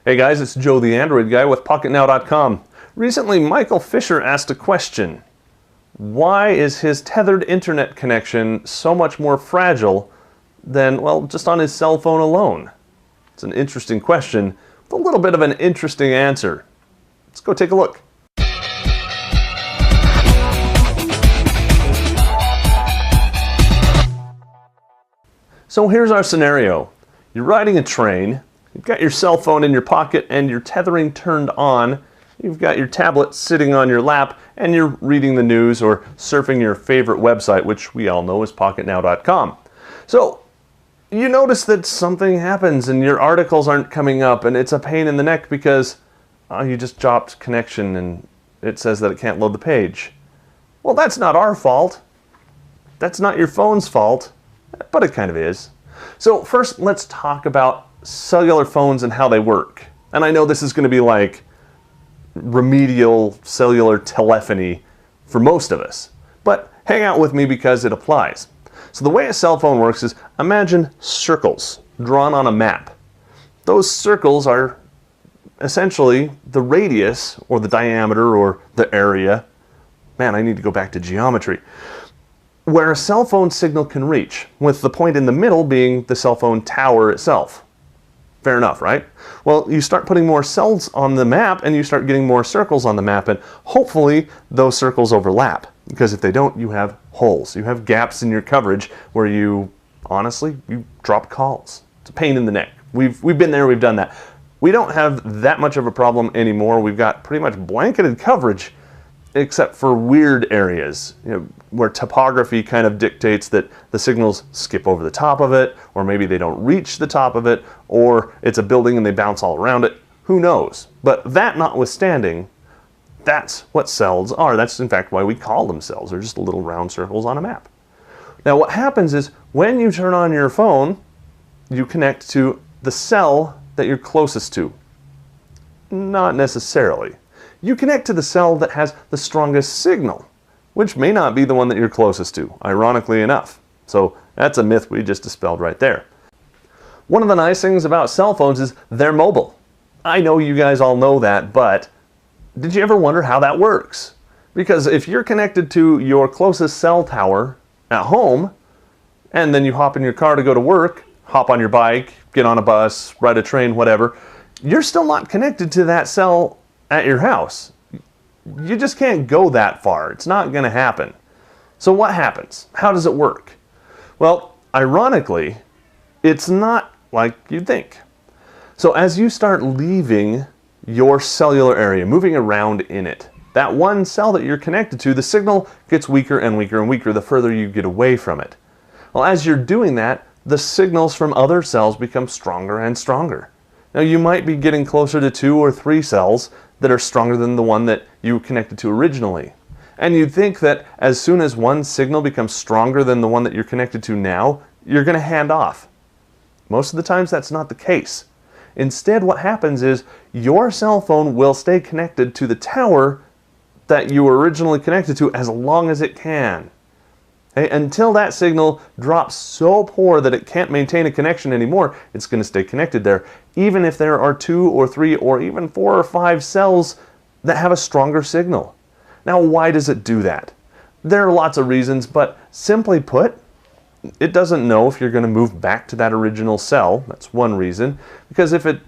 Hey guys, it's Joe the Android guy with PocketNow.com. Recently, Michael Fisher asked a question. Why is his tethered internet connection so much more fragile than, well, just on his cell phone alone? It's an interesting question with a little bit of an interesting answer. Let's go take a look. So here's our scenario. You're riding a train. You've got your cell phone in your pocket and your tethering turned on. You've got your tablet sitting on your lap and you're reading the news or surfing your favorite website, which we all know is PocketNow.com. So you notice that something happens and your articles aren't coming up and it's a pain in the neck because you just dropped connection and it says that it can't load the page. Well, that's not our fault. That's not your phone's fault, but it kind of is. So first, let's talk about cellular phones and how they work. And I know this is going to be like remedial cellular telephony for most of us, but hang out with me because it applies. So the way a cell phone works is, imagine circles drawn on a map. Those circles are essentially the radius or the diameter or the area. Man, I need to go back to geometry. Where a cell phone signal can reach, with the point in the middle being the cell phone tower itself. Fair enough, right? Well, you start putting more cells on the map and you start getting more circles on the map, and hopefully those circles overlap, because if they don't, you have holes. You have gaps in your coverage where you drop calls. It's a pain in the neck. We've been there, we've done that. We don't have that much of a problem anymore. We've got pretty much blanketed coverage except for weird areas, where topography kind of dictates that the signals skip over the top of it, or maybe they don't reach the top of it, or it's a building and they bounce all around it. Who knows? But that notwithstanding, that's what cells are. That's in fact why we call them cells. They're just little round circles on a map. Now what happens is when you turn on your phone, you connect to the cell that you're closest to. Not necessarily. You connect to the cell that has the strongest signal, which may not be the one that you're closest to, ironically enough. So that's a myth we just dispelled right there. One of the nice things about cell phones is they're mobile. I know you guys all know that, but did you ever wonder how that works? Because if you're connected to your closest cell tower at home, and then you hop in your car to go to work, hop on your bike, get on a bus, ride a train, whatever, you're still not connected to that cell at your house. You just can't go that far. It's not going to happen. So what happens? How does it work? Well, ironically, it's not like you'd think. So as you start leaving your cellular area, moving around in it, that one cell that you're connected to, the signal gets weaker and weaker and weaker the further you get away from it. Well, as you're doing that, the signals from other cells become stronger and stronger. Now you might be getting closer to 2 or 3 cells that are stronger than the one that you connected to originally. And you'd think that as soon as one signal becomes stronger than the one that you're connected to now, you're going to hand off. Most of the times that's not the case. Instead, what happens is your cell phone will stay connected to the tower that you were originally connected to as long as it can. Okay? Until that signal drops so poor that it can't maintain a connection anymore, it's going to stay connected there, even if there are 2 or 3 or even 4 or 5 cells that have a stronger signal. Now, why does it do that? There are lots of reasons, but simply put, it doesn't know if you're going to move back to that original cell. That's one reason. Because if it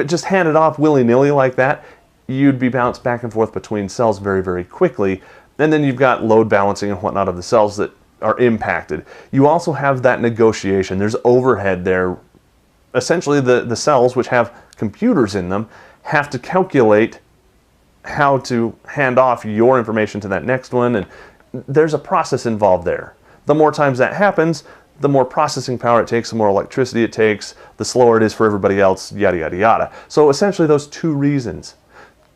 just handed off willy-nilly like that, you'd be bounced back and forth between cells very, very quickly. And then you've got load balancing and whatnot of the cells that are impacted. You also have that negotiation. There's overhead there. Essentially, the cells, which have computers in them, have to calculate how to hand off your information to that next one, and there's a process involved there. The more times that happens, the more processing power it takes, the more electricity it takes, the slower it is for everybody else, yada, yada, yada. So essentially those 2 reasons.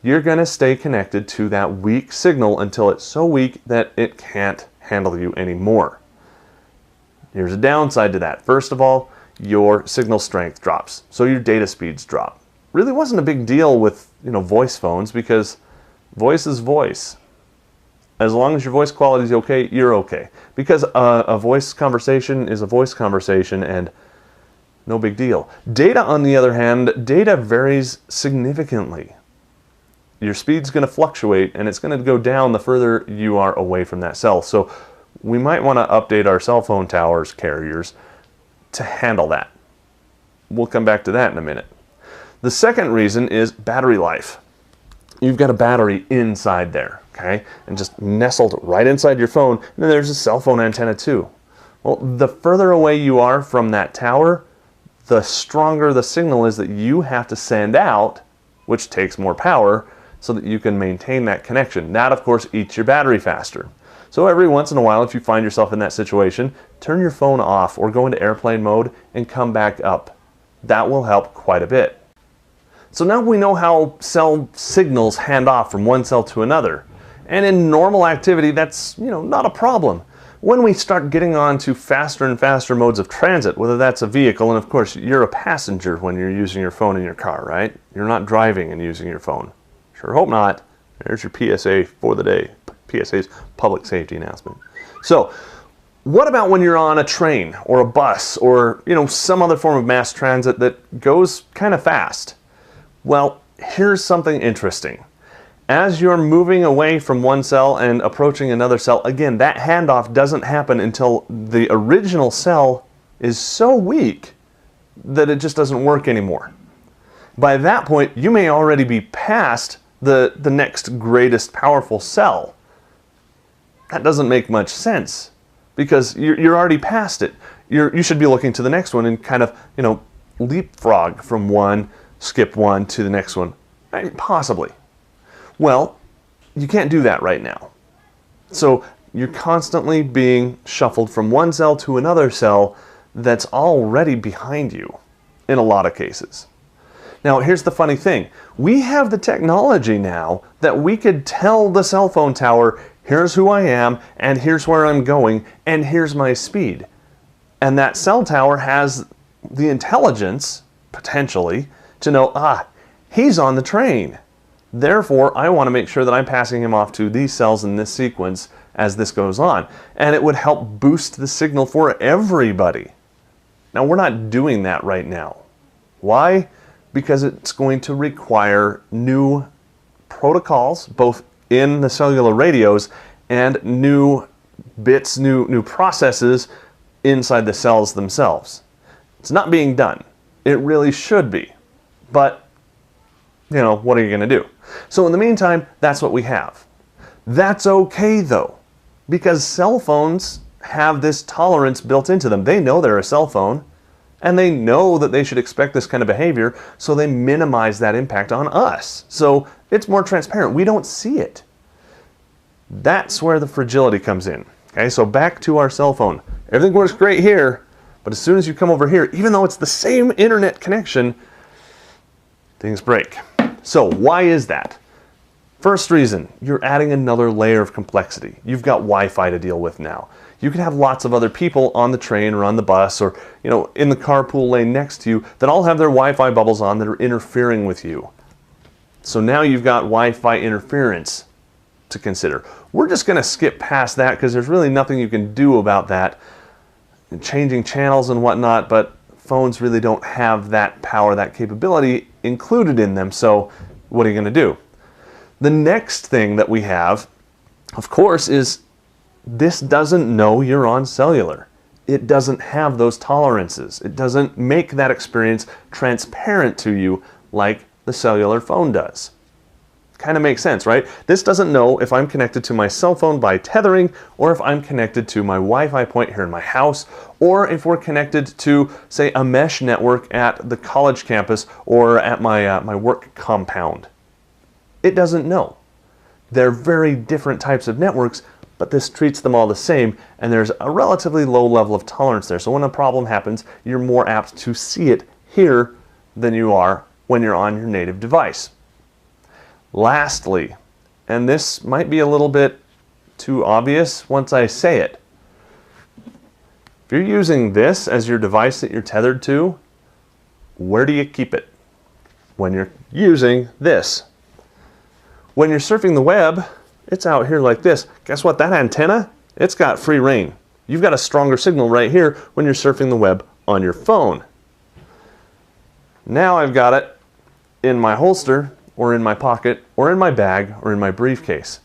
You're going to stay connected to that weak signal until it's so weak that it can't handle you anymore. Here's a downside to that. First of all, your signal strength drops, so your data speeds drop. Really wasn't a big deal with voice phones, because voice is voice. As long as your voice quality is okay, you're okay. Because a voice conversation is a voice conversation, and no big deal. Data, on the other hand, data varies significantly. Your speed's going to fluctuate, and it's going to go down the further you are away from that cell. So we might want to update our cell phone towers, carriers, to handle that. We'll come back to that in a minute. The second reason is battery life. You've got a battery inside there, okay? And just nestled right inside your phone, and then there's a cell phone antenna too. Well, the further away you are from that tower, the stronger the signal is that you have to send out, which takes more power, so that you can maintain that connection. That, of course, eats your battery faster. So every once in a while, if you find yourself in that situation, turn your phone off or go into airplane mode and come back up. That will help quite a bit. So now we know how cell signals hand off from one cell to another. And in normal activity, that's, not a problem. When we start getting on to faster and faster modes of transit, whether that's a vehicle, and of course, you're a passenger when you're using your phone in your car, right? You're not driving and using your phone. Sure hope not. There's your PSA for the day. PSA's public safety announcement. So, what about when you're on a train or a bus or, some other form of mass transit that goes kind of fast? Well, here's something interesting. As you're moving away from one cell and approaching another cell, again, that handoff doesn't happen until the original cell is so weak that it just doesn't work anymore. By that point, you may already be past the next greatest powerful cell. That doesn't make much sense because you're already past it. You should be looking to the next one and kind of, leapfrog from one, skip one to the next one. Possibly. Well, you can't do that right now. So you're constantly being shuffled from one cell to another cell that's already behind you in a lot of cases. Now, here's the funny thing. We have the technology now that we could tell the cell phone tower, here's who I am, and here's where I'm going, and here's my speed. And that cell tower has the intelligence, potentially, to know, he's on the train. Therefore, I want to make sure that I'm passing him off to these cells in this sequence as this goes on. And it would help boost the signal for everybody. Now, we're not doing that right now. Why? Because it's going to require new protocols, both in the cellular radios and new bits, new processes inside the cells themselves. It's not being done. It really should be. But, what are you going to do? So in the meantime, that's what we have. That's okay though, because cell phones have this tolerance built into them. They know they're a cell phone, and they know that they should expect this kind of behavior, so they minimize that impact on us. So it's more transparent. We don't see it. That's where the fragility comes in. Okay, so back to our cell phone. Everything works great here, but as soon as you come over here, even though it's the same internet connection, things break. So why is that? First reason, you're adding another layer of complexity. You've got Wi-Fi to deal with now. You can have lots of other people on the train or on the bus or in the carpool lane next to you that all have their Wi-Fi bubbles on that are interfering with you. So now you've got Wi-Fi interference to consider. We're just going to skip past that because there's really nothing you can do about that. Changing channels and whatnot, but phones really don't have that power, that capability included in them. So what are you going to do? The next thing that we have, of course, is this doesn't know you're on cellular. It doesn't have those tolerances. It doesn't make that experience transparent to you like the cellular phone does. Kind of makes sense, right? This doesn't know if I'm connected to my cell phone by tethering or if I'm connected to my Wi-Fi point here in my house or if we're connected to, say, a mesh network at the college campus or at my work compound. It doesn't know. They're very different types of networks, but this treats them all the same, and there's a relatively low level of tolerance there. So when a problem happens, you're more apt to see it here than you are when you're on your native device. Lastly, and this might be a little bit too obvious once I say it, if you're using this as your device that you're tethered to, where do you keep it? When you're using this. When you're surfing the web, it's out here like this. Guess what? That antenna, it's got free reign. You've got a stronger signal right here when you're surfing the web on your phone. Now I've got it in my holster, or in my pocket, or in my bag, or in my briefcase.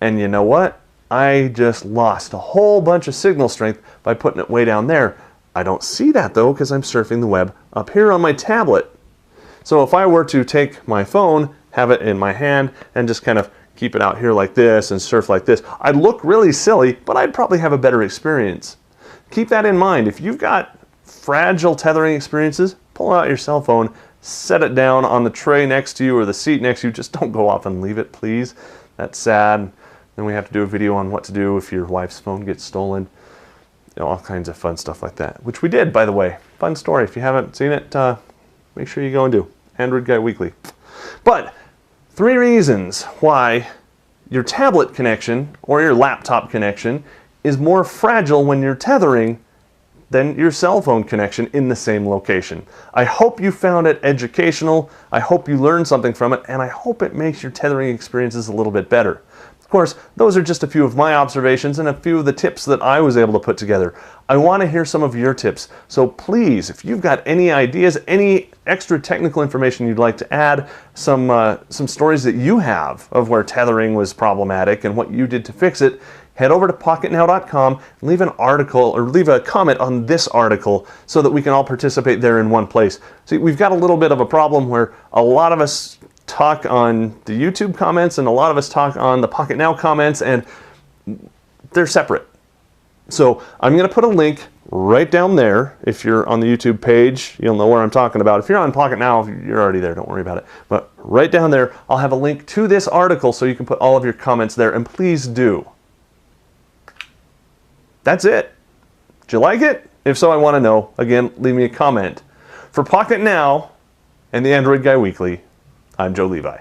And you know what? I just lost a whole bunch of signal strength by putting it way down there. I don't see that though because I'm surfing the web up here on my tablet. So if I were to take my phone, have it in my hand, and just kind of keep it out here like this and surf like this, I'd look really silly, but I'd probably have a better experience. Keep that in mind. If you've got fragile tethering experiences, pull out your cell phone, set it down on the tray next to you or the seat next to you. Just don't go off and leave it, please. That's sad. Then we have to do a video on what to do if your wife's phone gets stolen. You know, all kinds of fun stuff like that, which we did, by the way. Fun story. If you haven't seen it, make sure you go and do. Android Guy Weekly. But 3 reasons why your tablet connection or your laptop connection is more fragile when you're tethering than your cell phone connection in the same location. I hope you found it educational, I hope you learned something from it, and I hope it makes your tethering experiences a little bit better. Of course, those are just a few of my observations and a few of the tips that I was able to put together. I want to hear some of your tips, so please, if you've got any ideas, any extra technical information you'd like to add, some stories that you have of where tethering was problematic and what you did to fix it, head over to pocketnow.com, leave an article or leave a comment on this article so that we can all participate there in one place. See, we've got a little bit of a problem where a lot of us talk on the YouTube comments and a lot of us talk on the Pocket Now comments, and they're separate. So I'm going to put a link right down there. If you're on the YouTube page, you'll know where I'm talking about. If you're on Pocket Now, you're already there, don't worry about it. But right down there, I'll have a link to this article so you can put all of your comments there, and please do. That's it. Did you like it? If so, I want to know. Again, leave me a comment. For Pocket Now and the Android Guy Weekly, I'm Joe Levi.